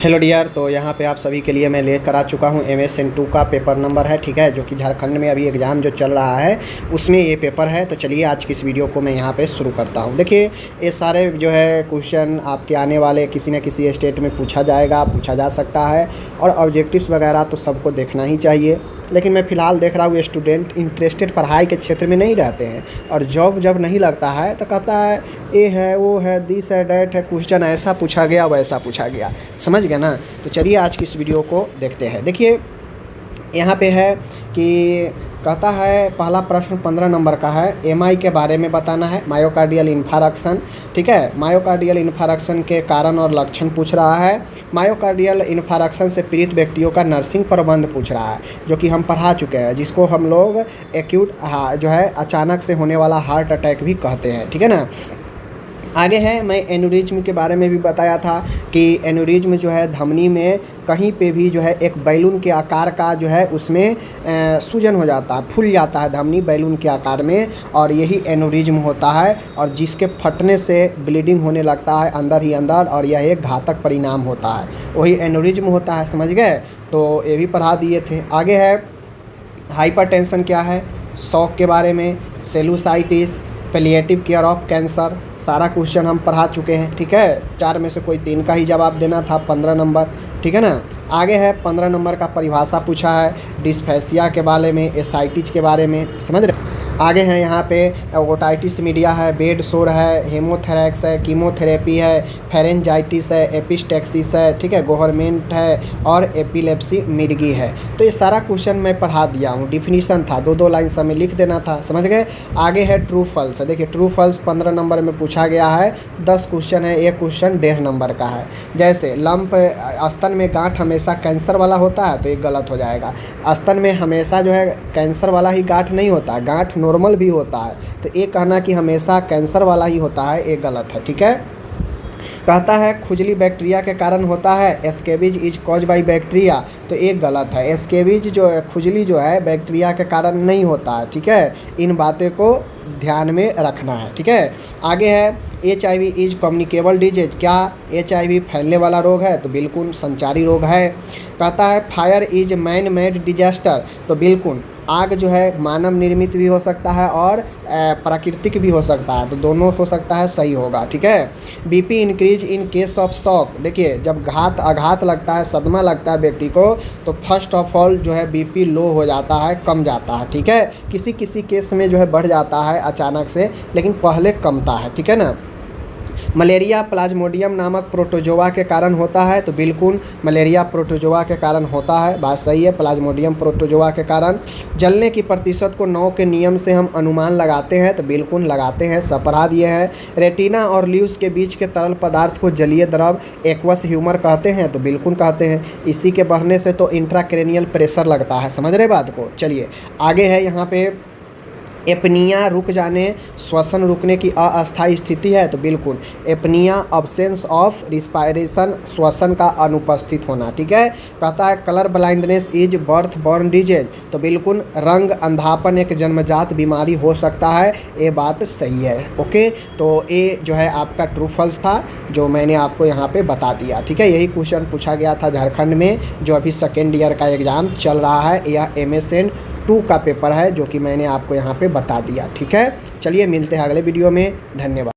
Hello dear, तो यहाँ पे आप सभी के लिए मैं लेकर आ चुका हूँ MSN2 का पेपर नंबर है, ठीक है, जो कि झारखंड में अभी एग्ज़ाम जो चल रहा है उसमें ये पेपर है। तो चलिए आज की इस वीडियो को मैं यहाँ पे शुरू करता हूँ। देखिए, ये सारे जो है क्वेश्चन आपके आने वाले किसी न किसी स्टेट में पूछा जा सकता है, और ऑब्जेक्टिव्स वगैरह तो सबको देखना ही चाहिए। लेकिन मैं फ़िलहाल देख रहा हूँ स्टूडेंट इंटरेस्टेड पढ़ाई के क्षेत्र में नहीं रहते हैं, और जॉब जब नहीं लगता है तो कहता है ये है वो है, दिस है डैट है, क्वेश्चन ऐसा पूछा गया वैसा पूछा गया, समझ गया ना। तो चलिए आज की इस वीडियो को देखते हैं। देखिए यहाँ पे है कि कहता है पहला प्रश्न 15 नंबर का है, एमआई के बारे में बताना है, मायोकार्डियल इन्फारक्शन, ठीक है। मायोकार्डियल इन्फारक्शन के कारण और लक्षण पूछ रहा है। मायोकार्डियल इन्फारक्शन से पीड़ित व्यक्तियों का नर्सिंग प्रबंध पूछ रहा है, जो कि हम पढ़ा चुके हैं, जिसको हम लोग एक्यूट जो है अचानक से होने वाला हार्ट अटैक भी कहते हैं, ठीक है ना। आगे है, मैं एन्यूरिज्म के बारे में भी बताया था कि एन्यूरिज्म जो है धमनी में कहीं पे भी जो है एक बैलून के आकार का जो है उसमें सूजन हो जाता है, फूल जाता है धमनी बैलून के आकार में, और यही एन्यूरिज्म होता है, और जिसके फटने से ब्लीडिंग होने लगता है अंदर ही अंदर, और यह एक घातक परिणाम होता है, वही एन्यूरिज्म होता है, समझ गए। तो ये भी पढ़ा दिए थे। आगे है हाइपरटेंशन क्या है, शॉक के बारे में, सेलुसाइटिस, पैलिएटिव केयर ऑफ कैंसर, सारा क्वेश्चन हम पढ़ा चुके हैं, ठीक है। 4 में से कोई 3 का ही जवाब देना था, 15 नंबर, ठीक है ना। आगे है 15 नंबर का परिभाषा पूछा है, डिस्फेसिया के बारे में, एसाइटिस के बारे में, समझ रहे। आगे हैं यहाँ पे ओटाइटिस मीडिया है, बेड सोर है, हेमोथेरैक्स है, कीमोथेरेपी है, फेरेंजाइटिस है, एपिस्टेक्सिस है, ठीक है, गवर्नमेंट है, और एपिलेप्सी मिर्गी है। तो ये सारा क्वेश्चन मैं पढ़ा दिया हूँ, डिफिनीशन था, 2-2 लाइन समय लिख देना था, समझ गए। आगे है ट्रू फॉल्स। देखिए ट्रू फॉल्स 15 नंबर में पूछा गया है, 10 क्वेश्चन है, एक क्वेश्चन 1.5 नंबर का है। जैसे लंप स्तन में गांठ हमेशा कैंसर वाला होता है, तो ये गलत हो जाएगा। स्तन में हमेशा जो है कैंसर वाला ही गांठ नहीं होता है, गांठ नॉर्मल भी होता है, तो ये कहना कि हमेशा कैंसर वाला ही होता है, ये गलत है, ठीक है। कहता है खुजली बैक्टीरिया के कारण होता है, scabies is cause by bacteria, तो ये गलत है। स्कैबिज जो है, खुजली जो है बैक्टीरिया के कारण नहीं होता है, ठीक है। इन बातें को ध्यान में रखना है, ठीक है। आगे है HIV इज कम्युनिकेबल डिजीज, क्या HIV फैलने वाला रोग है, तो बिल्कुल संचारी रोग है। कहता है fire is man made disaster, तो बिल्कुल आग जो है मानव निर्मित भी हो सकता है और प्राकृतिक भी हो सकता है, तो दोनों हो सकता है, सही होगा, ठीक है। BP increase in case of shock, देखिए जब आघात लगता है, सदमा लगता है व्यक्ति को, तो फर्स्ट ऑफ ऑल जो है BP लो हो जाता है, कम जाता है, ठीक है। किसी किसी केस में जो है बढ़ जाता है अचानक से, लेकिन पहले कमता है, ठीक है ना। मलेरिया प्लाज्मोडियम नामक प्रोटोजोआ के कारण होता है, तो बिल्कुल मलेरिया प्रोटोजोआ के कारण होता है, बात सही है, प्लाज्मोडियम प्रोटोजोआ के कारण। जलने की प्रतिशत को 9 के नियम से हम अनुमान लगाते हैं, तो बिल्कुल लगाते हैं, सब पढ़ा दिए हैं। रेटिना और ल्यूस के बीच के तरल पदार्थ को जलीय द्रव एक्वस ह्यूमर कहते हैं, तो बिल्कुल कहते हैं। इसी के बढ़ने से तो इंट्राक्रेनियल प्रेशर लगता है, समझ रहे बात को। चलिए आगे है यहाँ पे एपनिया रुक जाने, श्वसन रुकने की अस्थायी स्थिति है, तो बिल्कुल एपनिया अब्सेंस ऑफ रिस्पायरेशन, श्वसन का अनुपस्थित होना, ठीक है। कहता है colour blindness is birth borne disease, तो बिल्कुल रंग अंधापन एक जन्मजात बीमारी हो सकता है, ये बात सही है, ओके। तो ये जो है आपका ट्रू फॉल्स था, जो मैंने आपको यहाँ पे बता दिया, ठीक है। यही क्वेश्चन पूछा गया था झारखंड में, जो अभी सेकेंड ईयर का एग्ज़ाम चल रहा है, यह MSN2 का पेपर है, जो कि मैंने आपको यहाँ पे बता दिया, ठीक है। चलिए मिलते हैं अगले वीडियो में, धन्यवाद।